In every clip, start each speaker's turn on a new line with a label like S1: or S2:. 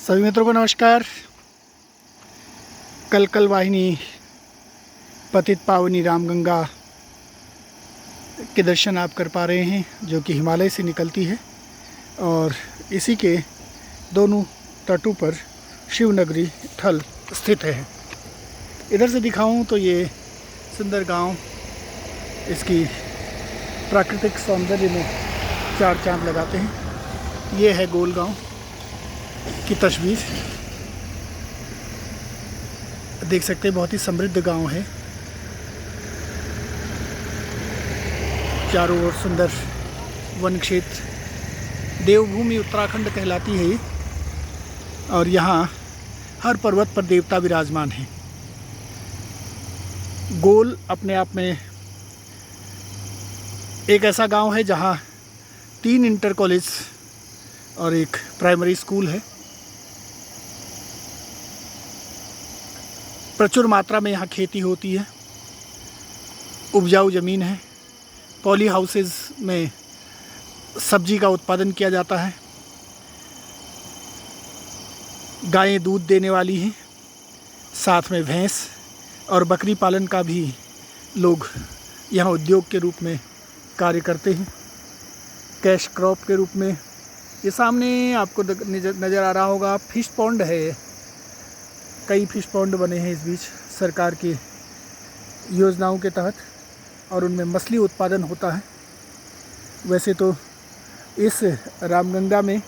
S1: सभी मित्रों को नमस्कार। कल वाहिनी पतित पावनी रामगंगा के दर्शन आप कर पा रहे हैं, जो कि हिमालय से निकलती है और इसी के दोनों तटों पर शिवनगरी थल स्थित है। इधर से दिखाऊं तो ये सुंदर गांव, इसकी प्राकृतिक सौंदर्य में चार चांद लगाते हैं। ये है गोल गांव की तस्वीर, देख सकते हैं। बहुत ही समृद्ध गांव है, चारों ओर सुंदर वन क्षेत्र। देवभूमि उत्तराखंड कहलाती है ये, और यहाँ हर पर्वत पर देवता विराजमान हैं। गोल अपने आप में एक ऐसा गांव है जहाँ 3 इंटर कॉलेज और एक प्राइमरी स्कूल है। प्रचुर मात्रा में यहाँ खेती होती है, उपजाऊ ज़मीन है। पॉली हाउसेस में सब्जी का उत्पादन किया जाता है। गायें दूध देने वाली हैं, साथ में भैंस और बकरी पालन का भी लोग यहाँ उद्योग के रूप में कार्य करते हैं, कैश क्रॉप के रूप में। ये सामने आपको नज़र आ रहा होगा, फिश पॉन्ड है। कई फिश पॉन्ड बने हैं इस बीच सरकार की योजनाओं के तहत, और उनमें मछली उत्पादन होता है। वैसे तो इस रामगंगा में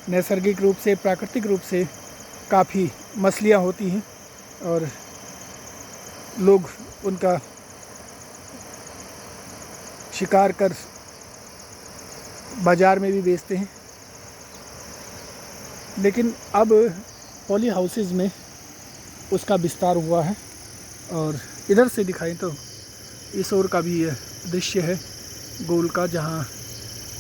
S1: नैसर्गिक रूप से, प्राकृतिक रूप से काफ़ी मछलियाँ होती हैं और लोग उनका शिकार कर बाज़ार में भी बेचते हैं। लेकिन अब पॉली हाउसेस में उसका विस्तार हुआ है। और इधर से दिखाएं तो इस ओर का भी यह दृश्य है गोल का, जहां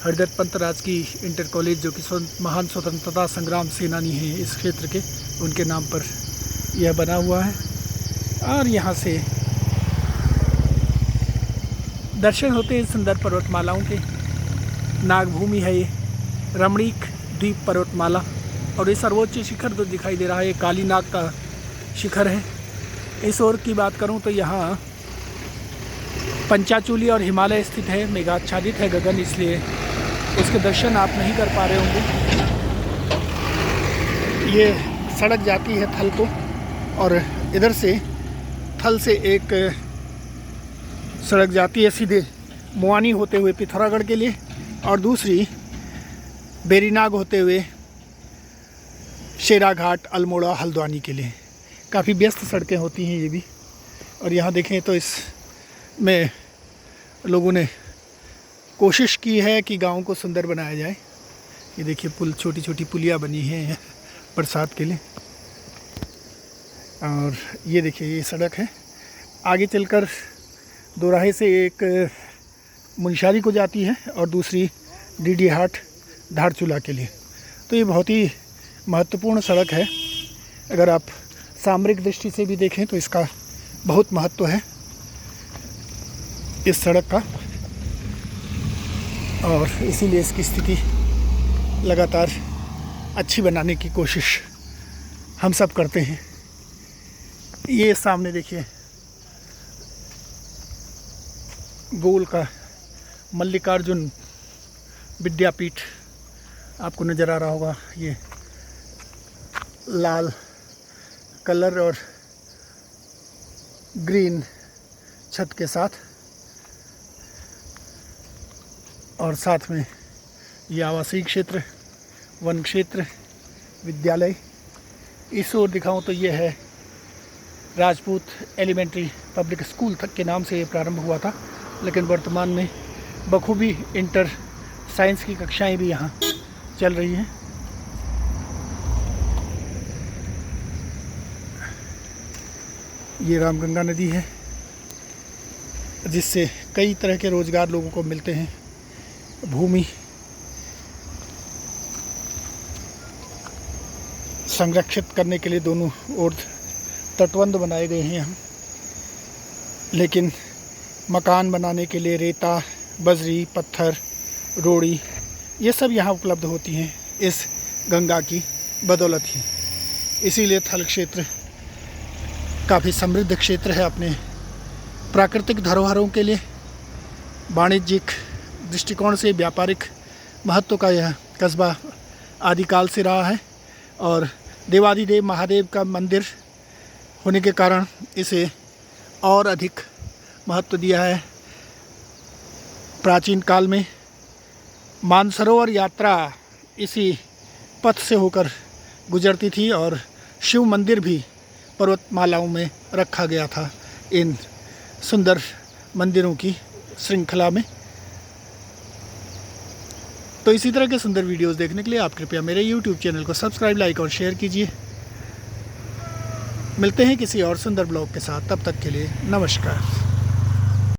S1: हरदत्त पंत राजकीय इंटर कॉलेज, जो कि महान स्वतंत्रता संग्राम सेनानी हैं इस क्षेत्र के, उनके नाम पर यह बना हुआ है। और यहाँ से दर्शन होते हैं सुंदर पर्वतमालाओं के। नागभूमि है ये, रमणीक द्वीप पर्वतमाला, और ये सर्वोच्च शिखर जो दिखाई दे रहा है, ये काली नाग का शिखर है। इस ओर की बात करूं तो यहाँ पंचाचूली और हिमालय स्थित है। मेघाच्छादित है गगन, इसलिए उसके दर्शन आप नहीं कर पा रहे होंगे। ये सड़क जाती है थल को, और इधर से थल से एक सड़क जाती है सीधे मुआनी होते हुए पिथौरागढ़ के लिए, और दूसरी बेरीनाग होते हुए शेराघाट, अल्मोड़ा, हल्द्वानी के लिए। काफ़ी व्यस्त सड़कें होती हैं ये भी। और यहाँ देखें तो इसमें लोगों ने कोशिश की है कि गांव को सुंदर बनाया जाए। ये देखिए पुल, छोटी छोटी पुलियाँ बनी हैं बरसात के लिए। और ये देखिए ये सड़क है, आगे चलकर दोराहे से एक मुनस्यारी को जाती है और दूसरी डीडी हाट, धारचूला के लिए। तो ये बहुत ही महत्वपूर्ण सड़क है। अगर आप सामरिक दृष्टि से भी देखें तो इसका बहुत महत्व है इस सड़क का, और इसीलिए इसकी स्थिति लगातार अच्छी बनाने की कोशिश हम सब करते हैं। ये सामने देखिए गोल का मल्लिकार्जुन विद्यापीठ आपको नज़र आ रहा होगा। ये लाल कलर और ग्रीन छत के साथ, और साथ में ये आवासीय क्षेत्र, वन क्षेत्र, विद्यालय। इस ओर दिखाऊं तो ये है राजपूत एलिमेंट्री पब्लिक स्कूल तक के नाम से ये प्रारंभ हुआ था, लेकिन वर्तमान में बखूबी इंटर साइंस की कक्षाएं भी यहाँ चल रही हैं। ये रामगंगा नदी है, जिससे कई तरह के रोज़गार लोगों को मिलते हैं। भूमि संरक्षित करने के लिए दोनों ओर तटबंध बनाए गए हैं यहाँ, लेकिन मकान बनाने के लिए रेता, बजरी, पत्थर, रोड़ी, ये सब यहाँ उपलब्ध होती हैं इस गंगा की बदौलत ही। इसीलिए थल क्षेत्र काफ़ी समृद्ध क्षेत्र है अपने प्राकृतिक धरोहरों के लिए। वाणिज्यिक दृष्टिकोण से व्यापारिक महत्व का यह कस्बा आदिकाल से रहा है और देवाधिदेव महादेव का मंदिर होने के कारण इसे और अधिक महत्व दिया है। प्राचीन काल में मानसरोवर यात्रा इसी पथ से होकर गुजरती थी और शिव मंदिर भी पर्वतमालाओं में रखा गया था इन सुंदर मंदिरों की श्रृंखला में। तो इसी तरह के सुंदर वीडियोस देखने के लिए आप कृपया मेरे YouTube चैनल को सब्सक्राइब, लाइक और शेयर कीजिए। मिलते हैं किसी और सुंदर ब्लॉग के साथ, तब तक के लिए नमस्कार।